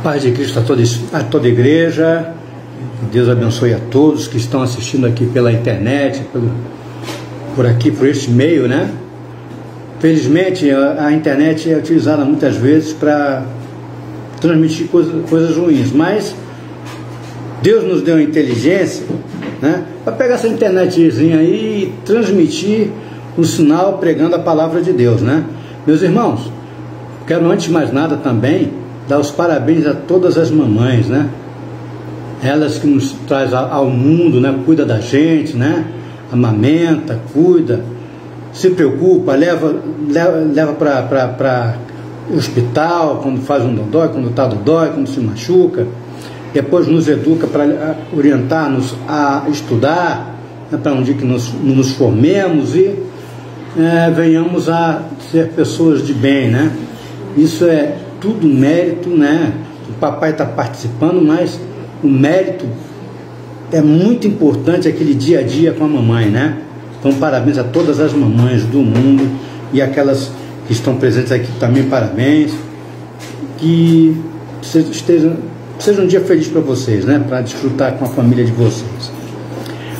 Paz de Cristo a toda a igreja. Deus abençoe a todos que estão assistindo aqui pela internet, por aqui, por este meio, né? Felizmente a internet é utilizada muitas vezes para transmitir coisas ruins, mas Deus nos deu a inteligência, né, para pegar essa internetzinha aí e transmitir um sinal pregando a palavra de Deus, né? Meus irmãos, quero antes de mais nada também dar os parabéns a todas as mamães, né? Elas que nos traz ao mundo, né? Cuida da gente, né? Amamenta, cuida, se preocupa, leva para o hospital quando faz um dodói, quando está dodói, quando se machuca. Depois nos educa para orientar-nos a estudar, né? Para um dia que nos formemos e venhamos a ser pessoas de bem, né? Isso é tudo mérito, né? O papai está participando, mas o mérito é muito importante, aquele dia a dia com a mamãe, né? Então parabéns a todas as mamães do mundo e aquelas que estão presentes aqui também, parabéns. Que seja um dia feliz para vocês, né? Para desfrutar com a família de vocês.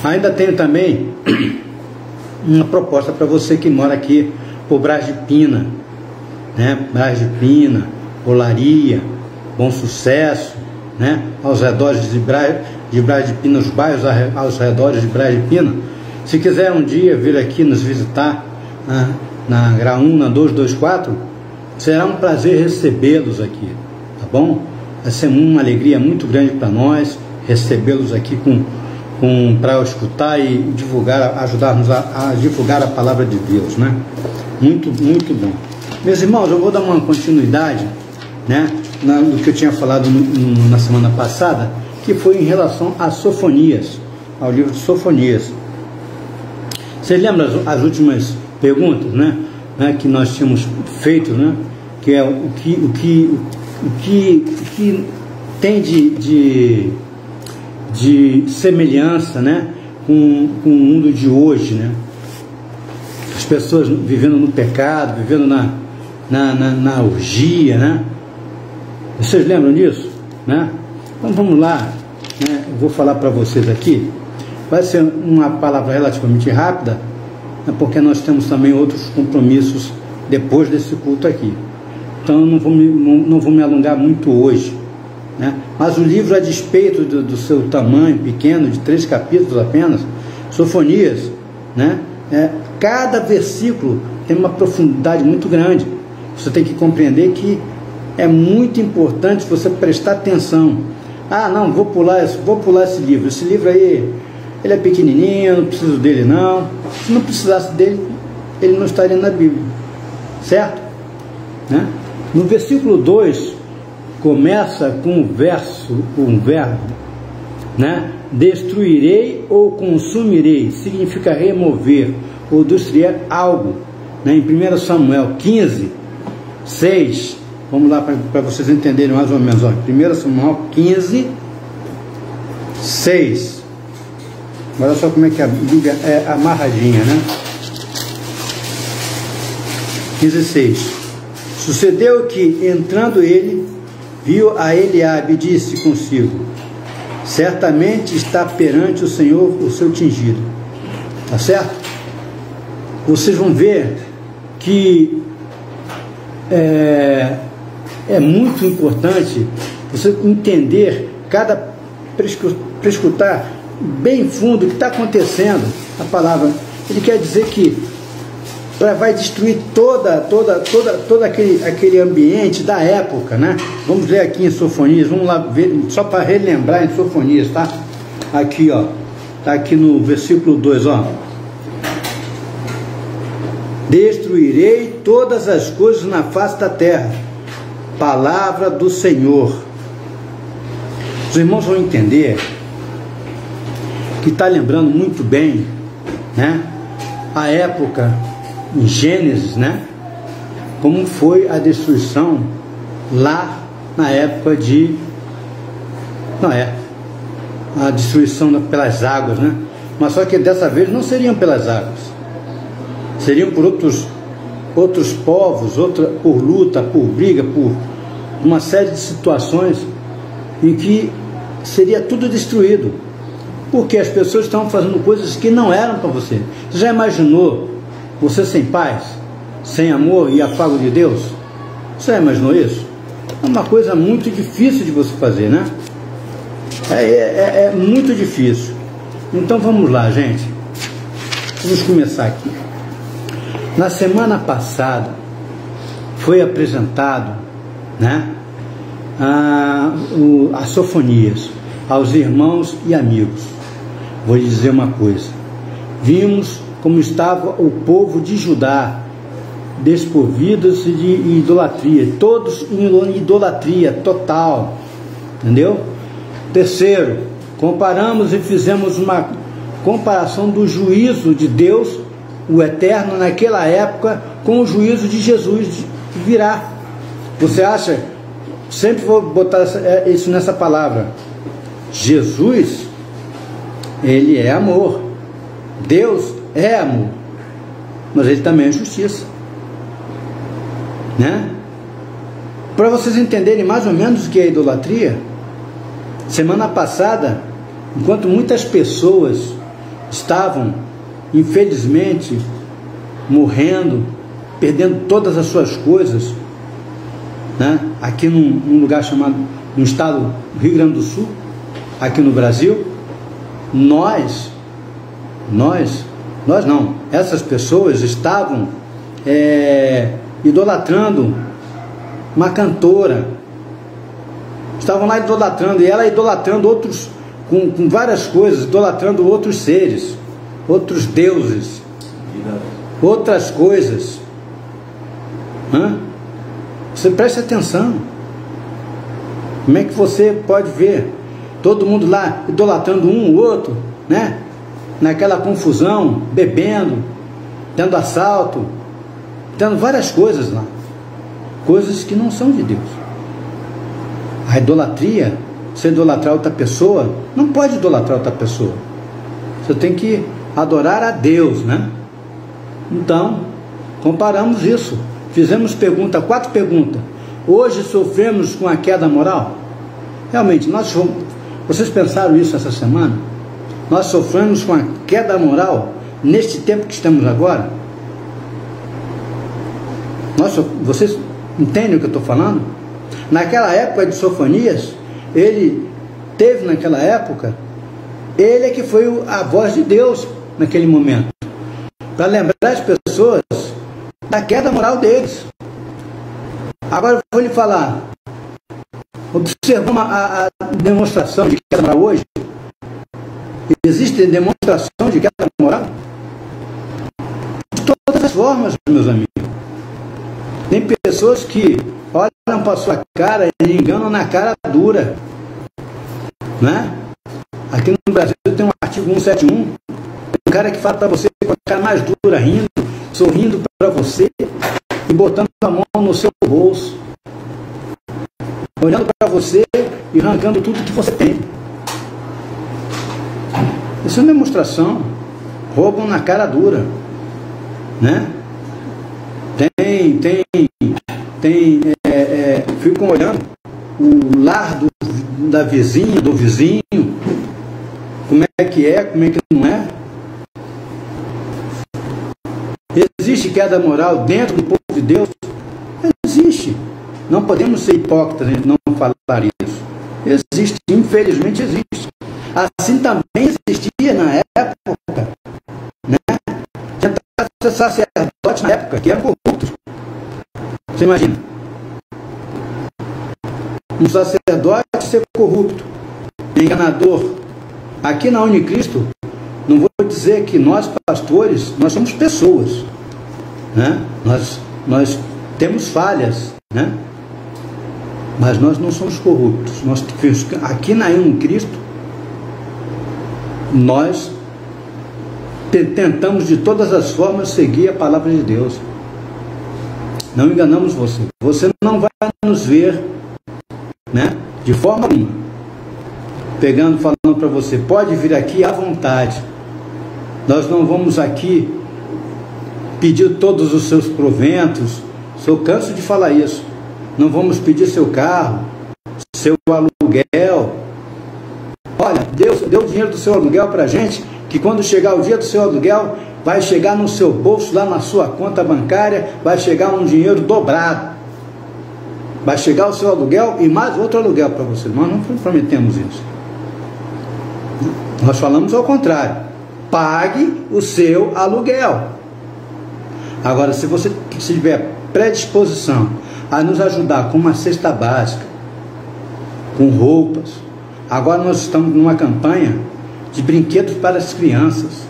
Ainda tenho também uma proposta para você que mora aqui por Braz de Pina, né? Braz de Pina, Olaria, Bom Sucesso, né? Aos redores de Braz de Pina, os bairros aos redores de Braz de Pina. Se quiser um dia vir aqui nos visitar, né? Na GRA1, na 224, será um prazer recebê-los aqui, tá bom? Vai ser uma alegria muito grande para nós recebê-los aqui para escutar e divulgar, ajudar-nos a divulgar a palavra de Deus, né? Muito, muito bom. Meus irmãos, eu vou dar uma continuidade, né, do que eu tinha falado na semana passada, que foi em relação a Sofonias, ao livro de Sofonias. Vocês lembram as últimas perguntas, né, que nós tínhamos feito, né, que é o que tem de semelhança, né, com o mundo de hoje, né? As pessoas vivendo no pecado, vivendo na orgia, né? Vocês lembram disso, né? Então vamos lá, né? Eu vou falar para vocês aqui. Vai ser uma palavra relativamente rápida, né? Porque nós temos também outros compromissos depois desse culto aqui. Então eu não vou me alongar muito hoje, né? Mas o livro, a despeito do seu tamanho pequeno, de 3 capítulos apenas, Sofonias, né? Cada versículo tem uma profundidade muito grande. Você tem que compreender que é muito importante você prestar atenção. Ah, não, vou pular esse livro. Esse livro aí, ele é pequenininho, não preciso dele não. Se não precisasse dele, ele não estaria na Bíblia, certo? Né? No versículo 2 começa com um verbo, né? Destruirei ou consumirei, significa remover ou destruir algo, né? Em 1 Samuel 15, 6, vamos lá para vocês entenderem mais ou menos, ó. 1 Samuel 15, 6, olha só como é que a Bíblia é amarradinha, né? 15, 6. Sucedeu que, entrando ele, viu a Eliabe e disse consigo: certamente está perante o Senhor o seu tingido. Tá certo? Vocês vão ver que é muito importante você entender prescrutar bem fundo o que está acontecendo. A palavra, ele quer dizer que vai destruir todo aquele ambiente da época, né? Vamos ler aqui em Sofonias, vamos lá ver, só para relembrar em Sofonias, tá? Aqui, ó, tá aqui no versículo 2, ó. Destruirei todas as coisas na face da terra, palavra do Senhor. Os irmãos vão entender que está lembrando muito bem, né, a época em Gênesis, né, como foi a destruição lá na época de Noé, a destruição pelas águas, né? Mas só que dessa vez não seriam pelas águas, seriam por outros povos, por luta, por briga, uma série de situações em que seria tudo destruído, porque as pessoas estavam fazendo coisas que não eram para você. Você já imaginou você sem paz, sem amor e afago de Deus? Você já imaginou isso? É uma coisa muito difícil de você fazer, né? É muito difícil. Então vamos lá, gente. Vamos começar aqui. Na semana passada foi apresentado, né, a Sofonias aos irmãos e amigos. Vou lhe dizer uma coisa: vimos como estava o povo de Judá, desprovidos de idolatria, todos em idolatria total, entendeu? Terceiro, comparamos e fizemos uma comparação do juízo de Deus, o eterno, naquela época, com o juízo de Jesus que virá. Você acha? Sempre vou botar isso nessa palavra. Jesus, ele é amor. Deus é amor, mas ele também é justiça, né? Para vocês entenderem mais ou menos o que é idolatria, semana passada, enquanto muitas pessoas estavam, infelizmente, morrendo, perdendo todas as suas coisas, né? Aqui num lugar chamado, no estado do Rio Grande do Sul, aqui no Brasil, nós não, essas pessoas estavam idolatrando uma cantora, estavam lá idolatrando, e ela idolatrando outros, com várias coisas, idolatrando outros seres, outros deuses, outras coisas. Você preste atenção. Como é que você pode ver todo mundo lá idolatrando um ou outro, né? Naquela confusão, bebendo, tendo assalto, tendo várias coisas lá, coisas que não são de Deus. A idolatria, você idolatrar outra pessoa, não pode idolatrar outra pessoa. Você tem que adorar a Deus, né? Então, comparamos isso. Fizemos 4 perguntas. Hoje sofremos com a queda moral? Realmente, vocês pensaram isso essa semana? Nós sofremos com a queda moral neste tempo que estamos agora? Vocês entendem o que eu estou falando? Naquela época de Sofonias, ele teve naquela época, ele é que foi a voz de Deus naquele momento, para lembrar as pessoas da queda moral deles. Agora eu vou lhe falar, observamos a demonstração de queda moral hoje. Existe demonstração de queda moral de todas as formas, meus amigos. Tem pessoas que olham para a sua cara e enganam na cara dura, né? Aqui no Brasil tem um artigo 171, um cara que fala para você com a cara mais dura, rindo, sorrindo para você e botando a mão no seu bolso, olhando para você e arrancando tudo que você tem. Isso é uma demonstração. Roubam na cara dura, né? Ficam olhando o lar da vizinha, do vizinho, como é, como é que não é. Existe queda moral dentro do povo de Deus? Existe. Não podemos ser hipócritas e não falar isso. Existe, infelizmente existe. Assim também existia na época, né? Tinha sacerdotes na época que eram corruptos. Você imagina? Um sacerdote ser corrupto, enganador. Aqui na Unicristo, não vou dizer que nós pastores, nós somos pessoas, né? Nós temos falhas, né? Mas nós não somos corruptos. Nós, aqui na Unicristo, nós tentamos de todas as formas seguir a palavra de Deus. Não enganamos você. Você não vai nos ver, né, de forma alguma, falando para você, pode vir aqui à vontade. Nós não vamos aqui pedir todos os seus proventos. Eu canso de falar isso. não vamos pedir seu carro, seu aluguel. Olha, Deus deu o dinheiro do seu aluguel para a gente, que quando chegar o dia do seu aluguel, vai chegar no seu bolso, lá na sua conta bancária, vai chegar um dinheiro dobrado. Vai chegar o seu aluguel e mais outro aluguel para você. Nós não prometemos isso. Nós falamos ao contrário. Pague o seu aluguel. Agora, se você tiver predisposição a nos ajudar com uma cesta básica, com roupas. Agora nós estamos numa campanha de brinquedos para as crianças,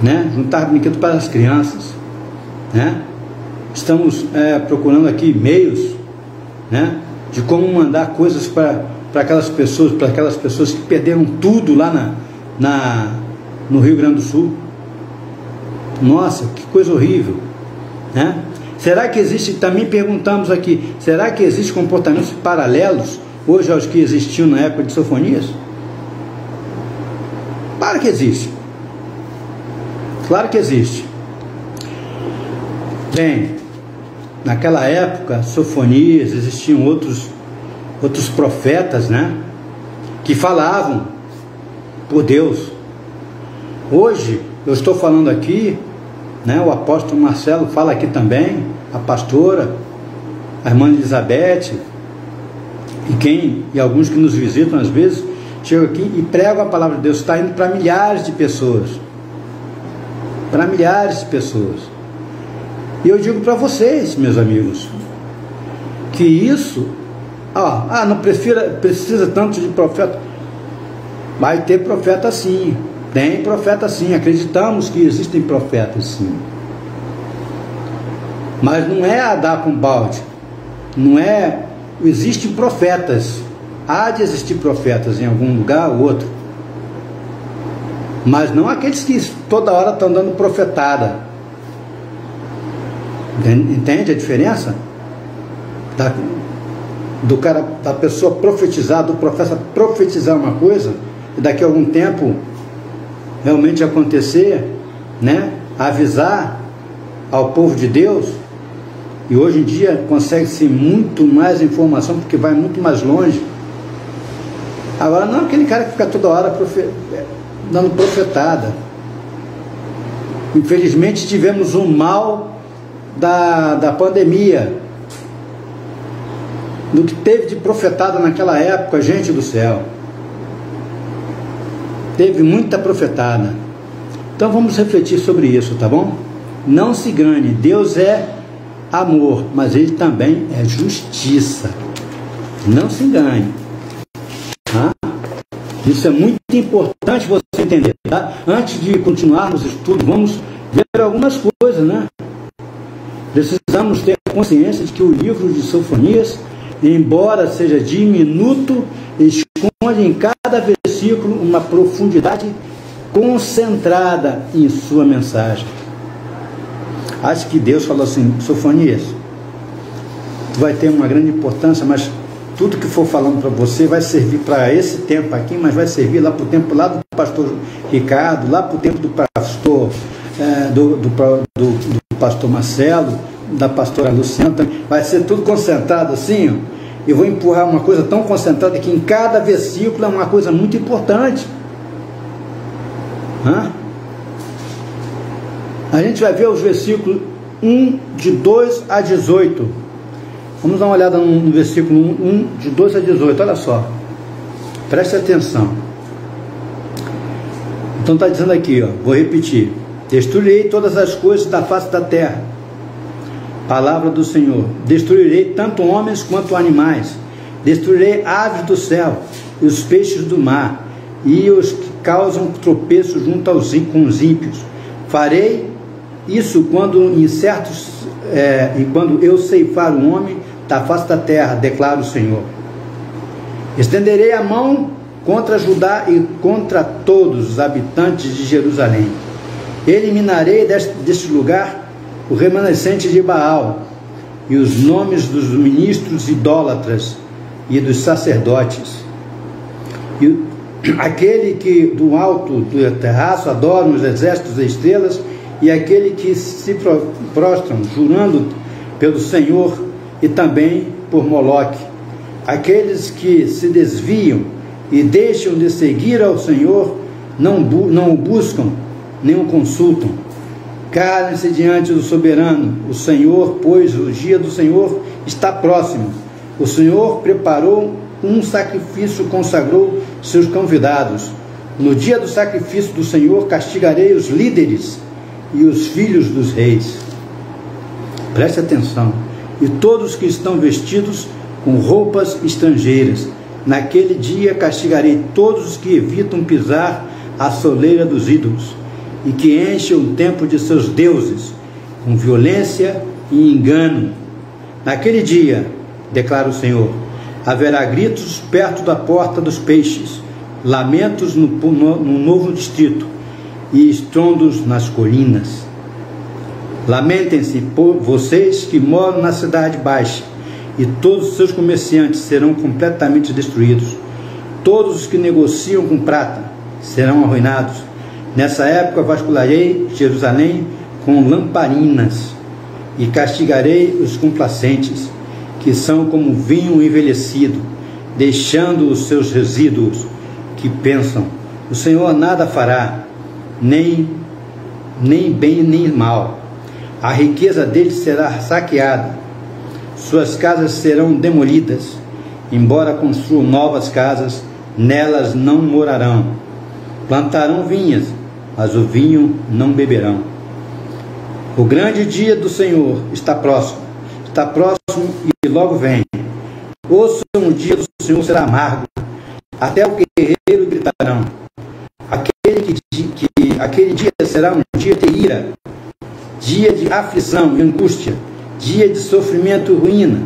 né? Juntar brinquedos para as crianças, né? Estamos procurando aqui meios, né? De como mandar coisas para aquelas pessoas que perderam tudo lá no Rio Grande do Sul. Nossa, que coisa horrível, né? Será que existe, também perguntamos aqui, será que existem comportamentos paralelos hoje aos que existiam na época de Sofonias? Claro que existe. Claro que existe. Bem, naquela época, Sofonias, existiam outros profetas, né? Que falavam por Deus. Hoje, eu estou falando aqui, né? O apóstolo Marcelo fala aqui também, a pastora, a irmã Elizabeth, e alguns que nos visitam às vezes, chegam aqui e pregam a palavra de Deus, está indo para milhares de pessoas. Para milhares de pessoas. E eu digo para vocês, meus amigos, que isso, não precisa tanto de profeta. Vai ter profeta sim. Tem profeta sim, acreditamos que existem profetas sim. Mas não é a dar com balde. Não é. Existem profetas. Há de existir profetas em algum lugar ou outro. Mas não aqueles que toda hora estão dando profetada. Entende a diferença? Da pessoa profetizar, do profeta profetizar uma coisa, e daqui a algum tempo realmente acontecer, né? Avisar ao povo de Deus. E hoje em dia consegue-se muito mais informação, porque vai muito mais longe. Agora não aquele cara que fica toda hora dando profetada. Infelizmente tivemos o mal da pandemia, do que teve de profetada naquela época, gente do céu. Teve muita profetada. Então vamos refletir sobre isso, tá bom? Não se engane, Deus é amor, mas Ele também é justiça. Não se engane, tá? Isso é muito importante você entender, tá? Antes de continuarmos o estudo, vamos ver algumas coisas, né? Precisamos ter consciência de que o livro de Sofonias, embora seja diminuto, esconde em cada versículo uma profundidade concentrada em sua mensagem. Acho que Deus falou assim: Sofonias, tu vai ter uma grande importância, mas tudo que for falando para você vai servir para esse tempo aqui, mas vai servir lá para o tempo lá do pastor Ricardo, lá para o tempo do pastor do pastor Marcelo, da pastora Luciana. Vai ser tudo concentrado assim, ó. Eu vou empurrar uma coisa tão concentrada que em cada versículo é uma coisa muito importante. A gente vai ver os versículos 1, de 2 a 18. Vamos dar uma olhada no versículo 1, de 2 a 18. Olha só, preste atenção. Então está dizendo aqui, ó, vou repetir: destruirei todas as coisas da face da terra. Palavra do Senhor: destruirei tanto homens quanto animais, destruirei aves do céu e os peixes do mar, e os que causam tropeço junto com os ímpios. Farei isso quando eu ceifar o homem da face da terra, declara o Senhor. Estenderei a mão contra Judá e contra todos os habitantes de Jerusalém. Eliminarei deste lugar o remanescente de Baal e os nomes dos ministros idólatras e dos sacerdotes, e aquele que do alto do terraço adora os exércitos e estrelas, e aquele que se prostram jurando pelo Senhor e também por Moloque. Aqueles que se desviam e deixam de seguir ao Senhor não o buscam, nem o consultam. Calem-se diante do soberano, o Senhor, pois o dia do Senhor está próximo. O Senhor preparou um sacrifício, consagrou seus convidados. No dia do sacrifício do Senhor castigarei os líderes e os filhos dos reis. Preste atenção. E todos que estão vestidos com roupas estrangeiras. Naquele dia castigarei todos os que evitam pisar a soleira dos ídolos e que enchem o templo de seus deuses com violência e engano. Naquele dia, declara o Senhor, haverá gritos perto da porta dos peixes, lamentos no novo distrito e estrondos nas colinas. Lamentem-se por vocês que moram na cidade baixa, e todos os seus comerciantes serão completamente destruídos. Todos os que negociam com prata serão arruinados. Nessa época vasculharei Jerusalém com lamparinas e castigarei os complacentes, que são como vinho envelhecido, deixando os seus resíduos, que pensam, o Senhor nada fará, nem bem nem mal. A riqueza deles será saqueada, suas casas serão demolidas, embora construam novas casas, nelas não morarão. Plantarão vinhas, mas o vinho não beberão. O grande dia do Senhor está próximo e logo vem. Ouçam, o dia do Senhor será amargo, até o guerreiro gritarão. Aquele dia será um dia de ira, dia de aflição e angústia, dia de sofrimento e ruína,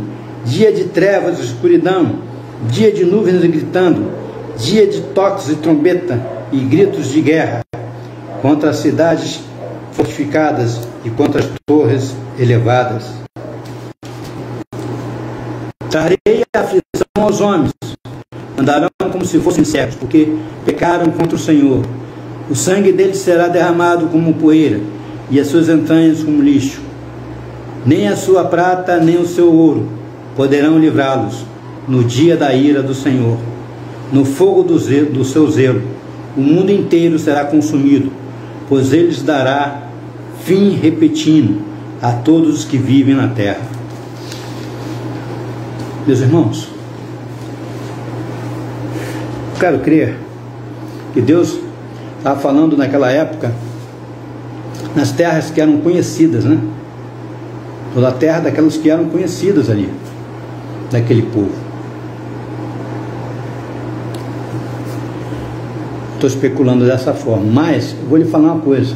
dia de trevas e escuridão, dia de nuvens gritando, dia de toques de trombeta e gritos de guerra, contra as cidades fortificadas e contra as torres elevadas. Trarei a aflição aos homens, andarão como se fossem cegos, porque pecaram contra o Senhor. O sangue deles será derramado como poeira, e as suas entranhas como lixo. Nem a sua prata, nem o seu ouro poderão livrá-los no dia da ira do Senhor. No fogo do seu zelo, o mundo inteiro será consumido, pois ele lhes dará fim repentino a todos os que vivem na terra. Meus irmãos, quero crer que Deus estava falando naquela época nas terras que eram conhecidas, né? Toda a terra daquelas que eram conhecidas ali, daquele povo. Estou especulando dessa forma, mas eu vou lhe falar uma coisa.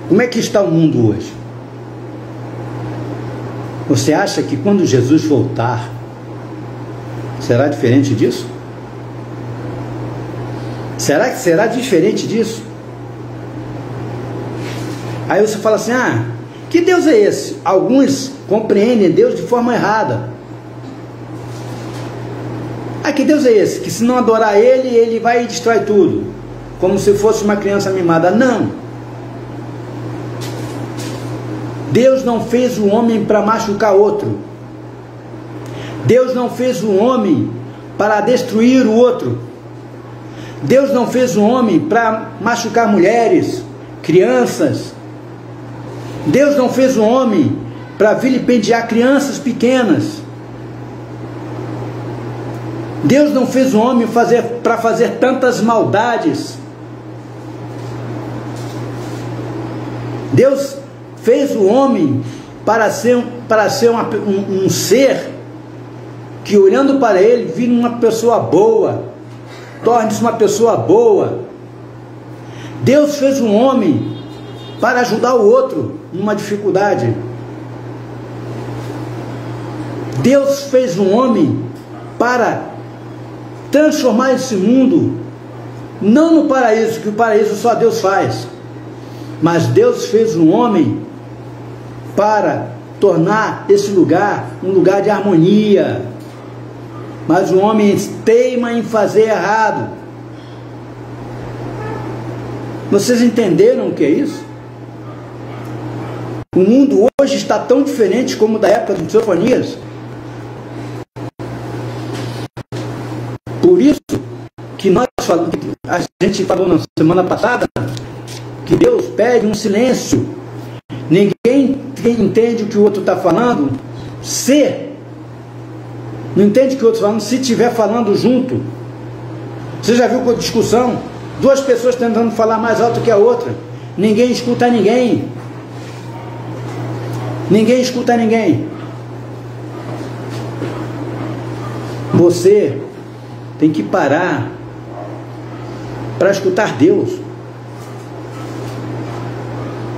Como é que está o mundo hoje? Você acha que quando Jesus voltar, será diferente disso? Será que será diferente disso? Aí você fala assim, que Deus é esse? Alguns compreendem Deus de forma errada. Que Deus é esse? Que se não adorar Ele, Ele vai e destrói tudo, como se fosse uma criança mimada. Não. Deus não fez o homem para machucar outro. Deus não fez o homem para destruir o outro. Deus não fez o homem para machucar mulheres, crianças. Deus não fez o homem para vilipendiar crianças pequenas. Deus não fez o homem para fazer tantas maldades. Deus fez o homem para ser um ser que, olhando para ele, vira uma pessoa boa, torne-se uma pessoa boa. Deus fez o homem para ajudar o outro numa dificuldade. Deus fez o homem para transformar esse mundo, não no paraíso, que o paraíso só Deus faz, mas Deus fez o homem para tornar esse lugar um lugar de harmonia. Mas o homem teima em fazer errado. Vocês entenderam o que é isso? O mundo hoje está tão diferente como da época de Sofonias, Por isso que a gente falou na semana passada que Deus pede um silêncio. Ninguém entende o que o outro está falando não entende o que o outro está falando se estiver falando junto. Você já viu com a discussão? Duas pessoas tentando falar mais alto que a outra. Ninguém escuta ninguém. Ninguém escuta ninguém. Você tem que parar para escutar Deus.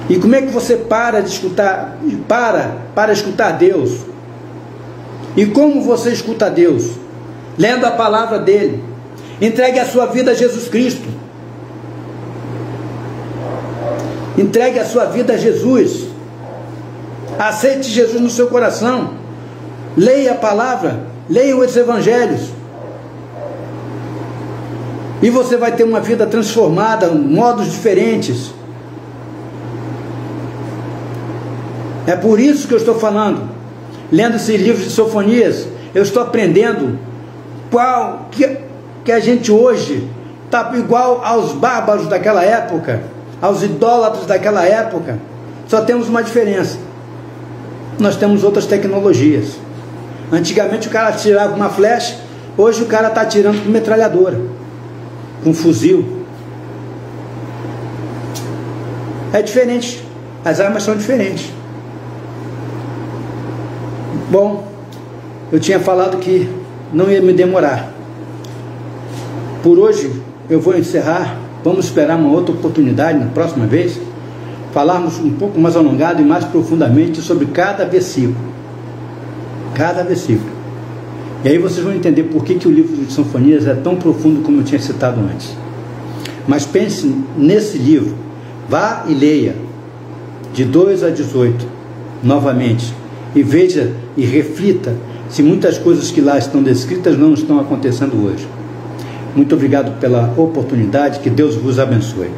E como é que você para de escutar, para escutar Deus? E como você escuta Deus? Lendo a palavra dele. Entregue a sua vida a Jesus Cristo. Entregue a sua vida a Jesus. Aceite Jesus no seu coração. Leia a palavra. Leia os evangelhos. E você vai ter uma vida transformada, modos diferentes. É por isso que eu estou falando. Lendo esses livros de Sofonias, eu estou aprendendo que a gente hoje está igual aos bárbaros daquela época, aos idólatras daquela época. Só temos uma diferença. Nós temos outras tecnologias. Antigamente o cara atirava uma flecha, hoje o cara está atirando com metralhadora, com fuzil. É diferente. As armas são diferentes. Bom, eu tinha falado que não ia me demorar. Por hoje eu vou encerrar. Vamos esperar uma outra oportunidade na próxima vez. Falarmos um pouco mais alongado e mais profundamente sobre cada versículo. Cada versículo. E aí vocês vão entender por que o livro de Sofonias é tão profundo como eu tinha citado antes. Mas pense nesse livro. Vá e leia de 2 a 18 novamente. E veja e reflita se muitas coisas que lá estão descritas não estão acontecendo hoje. Muito obrigado pela oportunidade, que Deus vos abençoe.